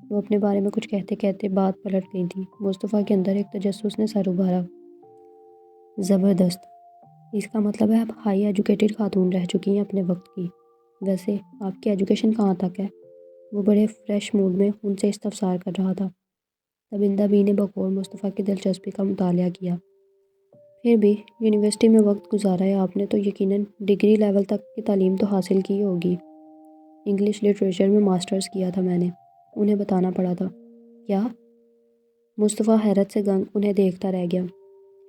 Speaker 1: وہ اپنے بارے میں کچھ کہتے کہتے بات پلٹ گئی تھی۔ مصطفیٰ کے اندر ایک تجسس نے سر ابھارا۔ زبردست، اس کا مطلب ہے آپ ہائی ایجوکیٹڈ خاتون رہ چکی ہیں اپنے وقت کی۔ ویسے آپ کی ایجوکیشن کہاں تک ہے؟ وہ بڑے فریش موڈ میں ان سے استفسار کر رہا تھا۔ تبندہ بی نے بقول مصطفیٰ کی دلچسپی کا مطالعہ کیا۔ پھر بھی یونیورسٹی میں وقت گزارا ہے آپ نے تو یقیناً ڈگری لیول تک کی تعلیم تو حاصل کی ہوگی۔ انگلش لٹریچر میں ماسٹرز کیا تھا میں نے، انہیں بتانا پڑا تھا۔ کیا؟ مصطفیٰ حیرت سے گنگ انہیں دیکھتا رہ گیا۔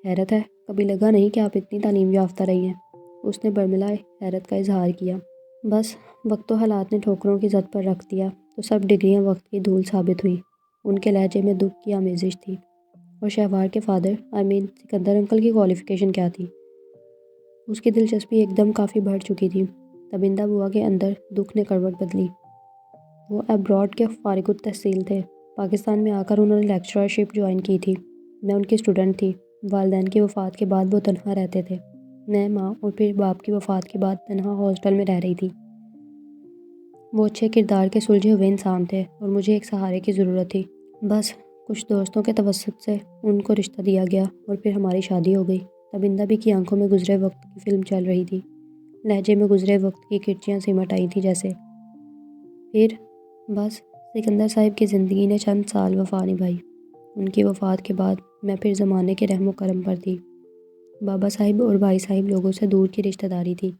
Speaker 1: حیرت ہے، کبھی لگا نہیں کہ آپ اتنی تعلیم یافتہ رہی ہیں، اس نے برملائے حیرت کا اظہار کیا۔ بس وقت و حالات نے ٹھوکروں کی زد پر رکھ دیا تو سب ڈگریاں وقت کی دھول ثابت ہوئی۔ ان کے لہجے میں دکھ کی آمیزش تھی۔ اور شہوار کے فادر سکندر انکل کی کوالیفیکیشن کیا تھی؟ اس کی دلچسپی ایک دم کافی بڑھ چکی تھی۔ تبندہ بوا کے اندر دکھ نے کروٹ بدلی۔ وہ ابراڈ کے فارغ التحصیل تھے، پاکستان میں آ کر انہوں نے لیکچررشپ جوائن کی تھی۔ میں ان کی اسٹوڈنٹ تھی۔ والدین کی وفات کے بعد وہ تنہا رہتے تھے، میں، ماں اور پھر باپ کی وفات کے بعد تنہا ہاسٹل میں رہ رہی تھی۔ وہ اچھے کردار کے سلجھے ہوئے انسان تھے اور مجھے ایک سہارے کی ضرورت تھی۔ بس کچھ دوستوں کے توسط سے ان کو رشتہ دیا گیا اور پھر ہماری شادی ہو گئی۔ تبندہ بھی کی آنکھوں میں گزرے وقت کی فلم چل رہی تھی، لہجے میں گزرے وقت کی کرچیاں سمٹ آئی تھیں جیسے۔ پھر بس سکندر صاحب کی زندگی نے چند سال وفا نبھائی۔ ان کی وفات کے بعد میں پھر زمانے کے رحم و کرم پر تھی۔ بابا صاحب اور بھائی صاحب لوگوں سے دور کی رشتہ داری تھی۔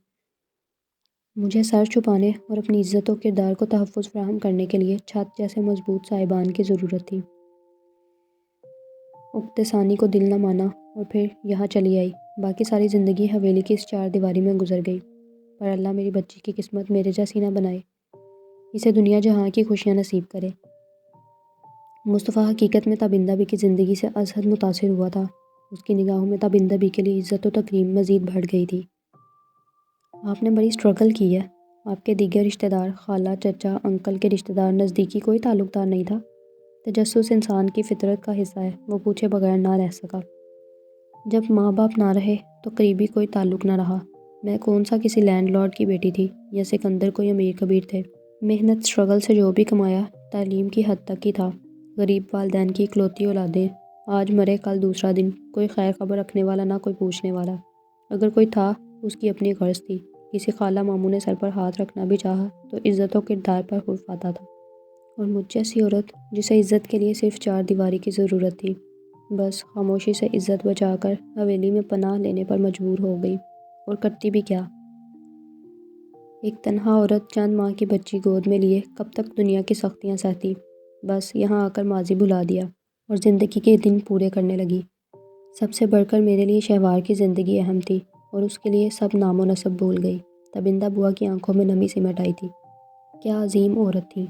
Speaker 1: مجھے سر چھپانے اور اپنی عزت و کردار کو تحفظ فراہم کرنے کے لیے چھت جیسے مضبوط صاحبان کی ضرورت تھی۔ عقد ثانی کو دل نہ مانا اور پھر یہاں چلی آئی۔ باقی ساری زندگی حویلی کی اس چار دیواری میں گزر گئی، پر اللہ میری بچی کی قسمت میرے جیسی نہ بنائے، اسے دنیا جہاں کی خوشیاں نصیب کرے۔ مصطفیٰ حقیقت میں تبندہ بی کی زندگی سے از حد متاثر ہوا تھا۔ اس کی نگاہوں میں تبندہ بی کے لیے عزت و تکریم مزید بڑھ گئی تھی۔ آپ نے بڑی اسٹرگل کی ہے۔ آپ کے دیگر رشتہ دار، خالہ، چچا، انکل کے رشتہ دار، نزدیکی کوئی تعلق دار نہیں تھا؟ تجسس انسان کی فطرت کا حصہ ہے، وہ پوچھے بغیر نہ رہ سکا۔ جب ماں باپ نہ رہے تو قریبی کوئی تعلق نہ رہا۔ میں کون سا کسی لینڈ لارڈ کی بیٹی تھی یا سکندر کوئی امیر کبیر تھے؟ محنت اسٹرگل سے جو بھی کمایا تعلیم کی حد تک ہی تھا۔ غریب والدین کی اکلوتی اولادیں، آج مرے کل دوسرا دن، کوئی خیر خبر رکھنے والا نہ کوئی پوچھنے والا۔ اگر کوئی تھا اس کی اپنی غرض تھی، کسی خالہ ماموں نے سر پر ہاتھ رکھنا بھی چاہا تو عزت و کردار پر خوف آتا تھا۔ اور مجھ جیسی عورت جسے عزت کے لیے صرف چار دیواری کی ضرورت تھی، بس خاموشی سے عزت بچا کر حویلی میں پناہ لینے پر مجبور ہو گئی، اور کرتی بھی کیا؟ ایک تنہا عورت چند ماہ کی بچی گود میں لیے کب تک دنیا کی سختیاں سہتی؟ بس یہاں آ کر ماضی بھلا دیا اور زندگی کے دن پورے کرنے لگی۔ سب سے بڑھ کر میرے لیے شہوار کی زندگی اہم تھی، اور اس کے لیے سب نام و نسب بھول گئی۔ تبندہ بوا کی آنکھوں میں نمی سمٹ آئی تھی۔ کیا عظیم عورت تھی،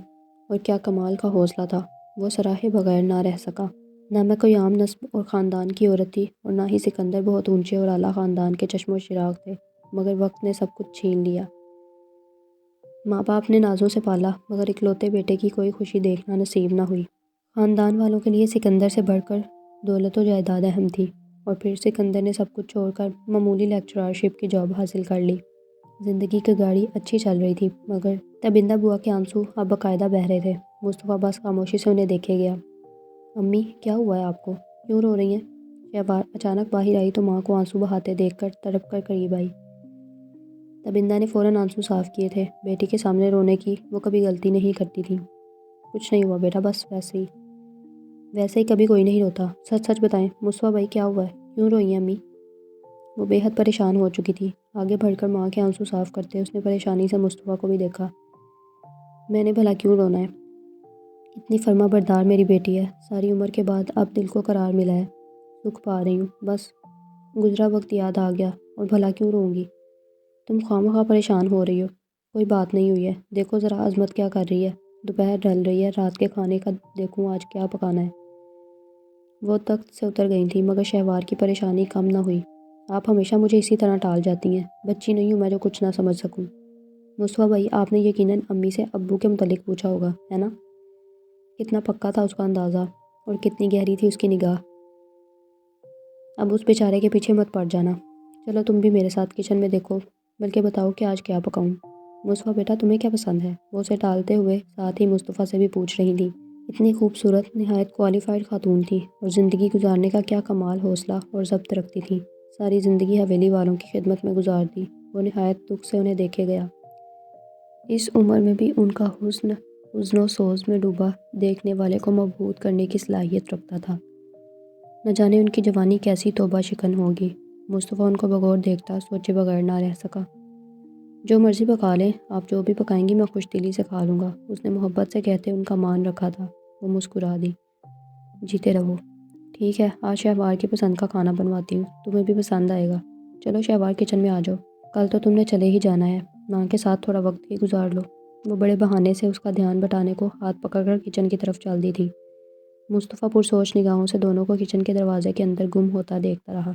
Speaker 1: اور کیا کمال کا حوصلہ تھا۔ وہ سراہے بغیر نہ رہ سکا۔ نہ میں کوئی عام نسب اور خاندان کی عورت تھی، اور نہ ہی سکندر بہت اونچے اور اعلیٰ خاندان کے چشم و چراغ تھے، مگر وقت نے سب کچھ چھین لیا۔ ماں باپ نے نازوں سے پالا، مگر اکلوتے بیٹے کی کوئی خوشی دیکھنا نصیب نہ ہوئی۔ خاندان والوں کے لیے سکندر سے بڑھ کر دولت و جائیداد اہم تھی، اور پھر سکندر نے سب کچھ چھوڑ کر معمولی لیکچرارشپ کی جاب حاصل کر لی۔ زندگی کی گاڑی اچھی چل رہی تھی، مگر تبندہ بوا کے آنسو اب باقاعدہ بہہ رہے تھے۔ مصطفیٰ بس خاموشی سے انہیں دیکھے گیا۔ امی، کیا ہوا ہے آپ کو؟ کیوں رو رہی ہیں؟ شہوار اچانک باہر آئی تو ماں کو آنسو بہاتے دیکھ کر تڑپ کر قریب آئی۔ تبندہ نے فوراً آنسو صاف کیے تھے۔ بیٹی کے سامنے رونے کی وہ کبھی غلطی نہیں کرتی تھی۔ کچھ نہیں ہوا بیٹا، بس ویسے ہی کبھی کوئی نہیں روتا۔ سچ سچ بتائیں مصطفیٰ بھائی، کیا ہوا ہے؟ کیوں روئی ہیں امی؟ وہ بے حد پریشان ہو چکی تھی۔ آگے بڑھ کر ماں کے آنسو صاف کرتے اس نے پریشانی سے مصطفیٰ کو بھی دیکھا۔ میں نے بھلا کیوں رونا ہے؟ اتنی فرما بردار میری بیٹی ہے، ساری عمر کے بعد اب دل کو قرار ملا ہے، سکھ پا رہی ہوں، بس گزرا وقت یاد آ گیا، اور بھلا کیوں روں گی؟ تم خواہ پریشان ہو رہی ہو، کوئی بات نہیں ہوئی ہے، دیکھو ذرا عظمت کیا کر رہی ہے، دوپہر ڈھل رہی ہے، رات کے کھانے کا دیکھوں آج کیا پکانا ہے۔ وہ تخت سے اتر گئی تھی، مگر شہوار کی پریشانی کم نہ ہوئی۔ آپ ہمیشہ مجھے اسی طرح ٹال جاتی ہیں، بچی نہیں ہوں میں جو کچھ نہ سمجھ سکوں۔ مصطفیٰ بھائی، آپ نے یقیناً امی سے ابو کے متعلق پوچھا ہوگا، ہے نا؟ کتنا پکا تھا اس کا اندازہ، اور کتنی گہری تھی اس کی نگاہ۔ اب اس بیچارے کے پیچھے مت پڑ جانا، چلو تم بھی میرے ساتھ کچن میں دیکھو، بلکہ بتاؤ کہ آج کیا پکاؤں۔ مصطفیٰ بیٹا، تمہیں کیا پسند ہے؟ وہ اسے ٹالتے ہوئے ساتھ ہی مصطفیٰ سے بھی پوچھ رہی تھی۔ اتنی خوبصورت، نہایت کوالیفائڈ خاتون تھی، اور زندگی گزارنے کا کیا کمال حوصلہ اور ضبط رکھتی تھی۔ ساری زندگی حویلی والوں کی خدمت میں گزار دی۔ وہ نہایت دکھ سے انہیں دیکھے گیا۔ اس عمر میں بھی ان کا حزن و سوز میں ڈوبا دیکھنے والے کو مبہوت کرنے کی صلاحیت رکھتا تھا۔ نہ جانے ان کی جوانی کیسی توبہ شکن ہوگی۔ مصطفیٰ ان کو بغور دیکھتا سوچے بغیر نہ رہ سکا۔ جو مرضی پکا لیں، آپ جو بھی پکائیں گی میں خوش دلی سے کھا لوں گا، اس نے محبت سے کہتے ان کا مان رکھا تھا۔ وہ مسکرا دی۔ جیتے رہو۔ ٹھیک ہے، آج شہوار کی پسند کا کھانا بنواتی ہوں، تمہیں بھی پسند آئے گا۔ چلو شہوار کچن میں آ جاؤ، کل تو تم نے چلے ہی جانا ہے، ماں کے ساتھ تھوڑا وقت ہی گزار لو۔ وہ بڑے بہانے سے اس کا دھیان بٹانے کو ہاتھ پکڑ کر کچن کی طرف چل دی تھی۔ مصطفیٰ پرسوچ نگاہوں سے دونوں کو کچن کے دروازے کے اندر گم ہوتا دیکھتا رہا۔